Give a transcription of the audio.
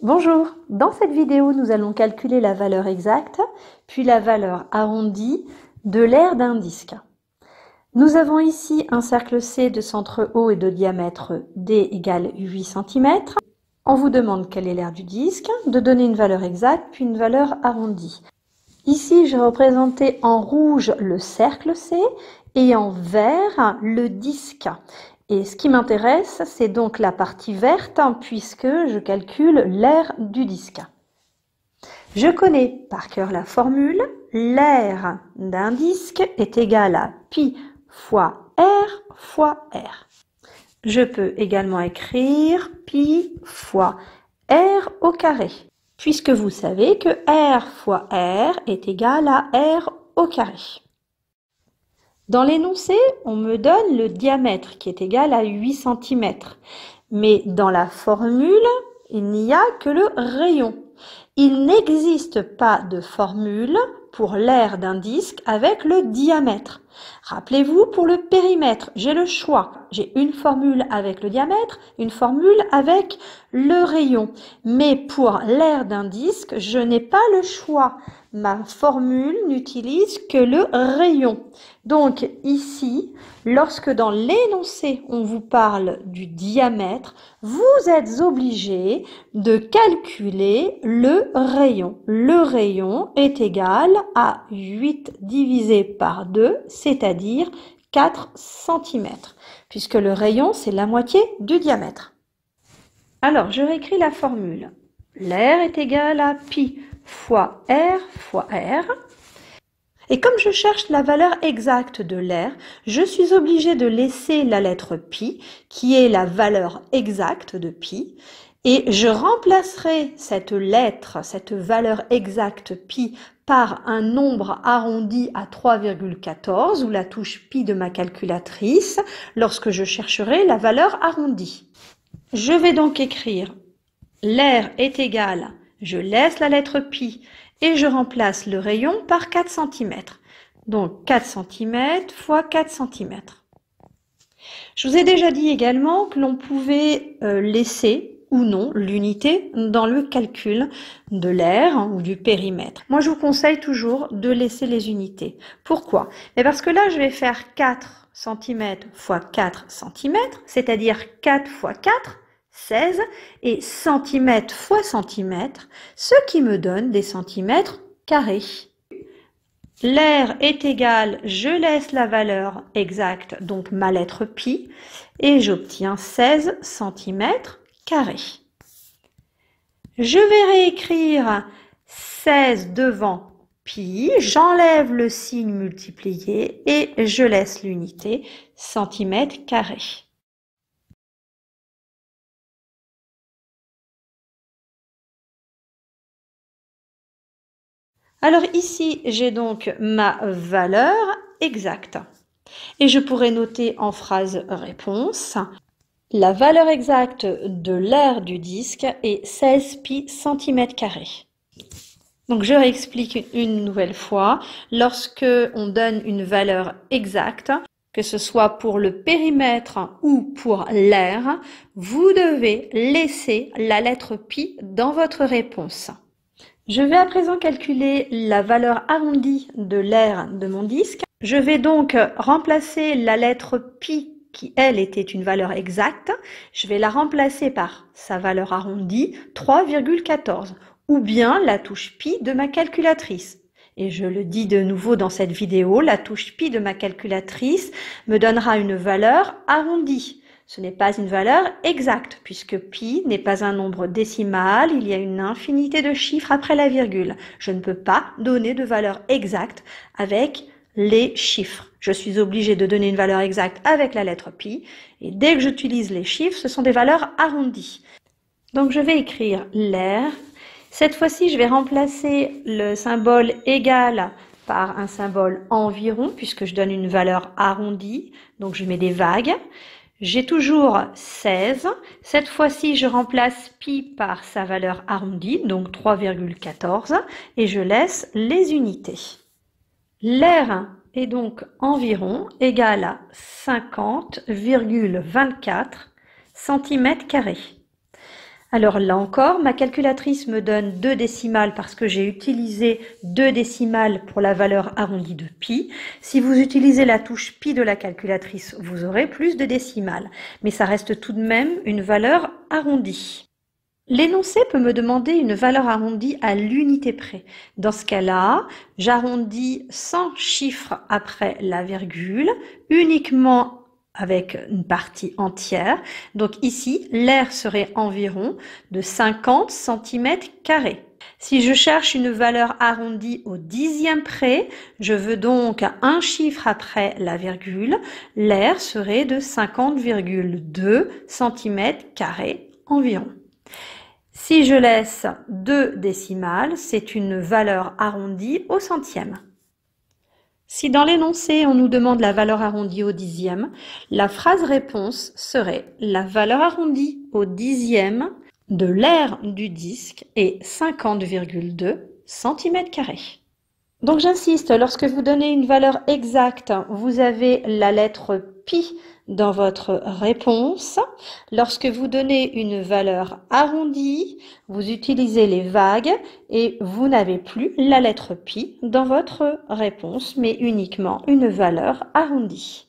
Bonjour, dans cette vidéo, nous allons calculer la valeur exacte, puis la valeur arrondie de l'aire d'un disque. Nous avons ici un cercle C de centre O et de diamètre D égale 8 cm. On vous demande quelle est l'aire du disque, de donner une valeur exacte, puis une valeur arrondie. Ici, j'ai représenté en rouge le cercle C et en vert le disque. Et ce qui m'intéresse, c'est donc la partie verte, puisque je calcule l'aire du disque. Je connais par cœur la formule. L'aire d'un disque est égale à pi fois r. Je peux également écrire pi fois r au carré, puisque vous savez que r fois r est égal à r au carré. Dans l'énoncé, on me donne le diamètre qui est égal à 8 cm. Mais dans la formule, il n'y a que le rayon. Il n'existe pas de formule pour l'aire d'un disque avec le diamètre. Rappelez-vous, pour le périmètre, j'ai le choix. J'ai une formule avec le diamètre, une formule avec le rayon. Mais pour l'aire d'un disque, je n'ai pas le choix. Ma formule n'utilise que le rayon. Donc ici, lorsque dans l'énoncé, on vous parle du diamètre, vous êtes obligé de calculer le rayon. Le rayon est égal à 8 divisé par 2, c'est-à-dire 4 cm, puisque le rayon, c'est la moitié du diamètre. Alors, je réécris la formule. L'aire est égal à pi fois r. Et comme je cherche la valeur exacte de l'aire, je suis obligée de laisser la lettre pi, qui est la valeur exacte de pi, et je remplacerai cette lettre, cette valeur exacte pi, par un nombre arrondi à 3,14 ou la touche pi de ma calculatrice lorsque je chercherai la valeur arrondie. Je vais donc écrire l'aire est égal, je laisse la lettre pi et je remplace le rayon par 4 cm. Donc 4 cm fois 4 cm. Je vous ai déjà dit également que l'on pouvait laisser ou non l'unité dans le calcul de l'aire ou du périmètre. Moi, je vous conseille toujours de laisser les unités. Pourquoi? Parce que là, je vais faire 4 cm fois 4 cm, c'est-à-dire 4 fois 4, 16, et centimètre fois centimètre, ce qui me donne des centimètres carrés. L'aire est égal, je laisse la valeur exacte, donc ma lettre pi, et j'obtiens 16 cm carrés. Je vais réécrire 16 devant pi, j'enlève le signe multiplié et je laisse l'unité centimètres carrés. Alors ici, j'ai donc ma valeur exacte. Et je pourrais noter en phrase réponse, la valeur exacte de l'aire du disque est 16 pi cm². Donc je réexplique une nouvelle fois. Lorsque on donne une valeur exacte, que ce soit pour le périmètre ou pour l'aire, vous devez laisser la lettre pi dans votre réponse. Je vais à présent calculer la valeur arrondie de l'aire de mon disque. Je vais donc remplacer la lettre pi qui, elle, était une valeur exacte. Je vais la remplacer par sa valeur arrondie, 3,14, ou bien la touche pi de ma calculatrice. Et je le dis de nouveau dans cette vidéo, la touche pi de ma calculatrice me donnera une valeur arrondie. Ce n'est pas une valeur exacte, puisque pi n'est pas un nombre décimal, il y a une infinité de chiffres après la virgule. Je ne peux pas donner de valeur exacte avec les chiffres. Je suis obligée de donner une valeur exacte avec la lettre pi, et dès que j'utilise les chiffres, ce sont des valeurs arrondies. Donc je vais écrire l'aire. Cette fois-ci, je vais remplacer le symbole égal par un symbole environ, puisque je donne une valeur arrondie, donc je mets des vagues. J'ai toujours 16. Cette fois-ci, je remplace pi par sa valeur arrondie, donc 3,14, et je laisse les unités. L'aire est donc environ égal à 50,24 cm². Alors là encore, ma calculatrice me donne 2 décimales parce que j'ai utilisé 2 décimales pour la valeur arrondie de pi. Si vous utilisez la touche pi de la calculatrice, vous aurez plus de décimales, mais ça reste tout de même une valeur arrondie. L'énoncé peut me demander une valeur arrondie à l'unité près. Dans ce cas-là, j'arrondis sans chiffre après la virgule, uniquement avec une partie entière. Donc ici, l'air serait environ de 50 cm². Si je cherche une valeur arrondie au dixième près, je veux donc un chiffre après la virgule, l'air serait de 50,2 cm² environ. Si je laisse 2 décimales, c'est une valeur arrondie au centième. Si dans l'énoncé, on nous demande la valeur arrondie au dixième, la phrase réponse serait la valeur arrondie au dixième de l'aire du disque est 50,2 cm². Donc j'insiste, lorsque vous donnez une valeur exacte, vous avez la lettre pi dans votre réponse. Lorsque vous donnez une valeur arrondie, vous utilisez les vagues et vous n'avez plus la lettre pi dans votre réponse, mais uniquement une valeur arrondie.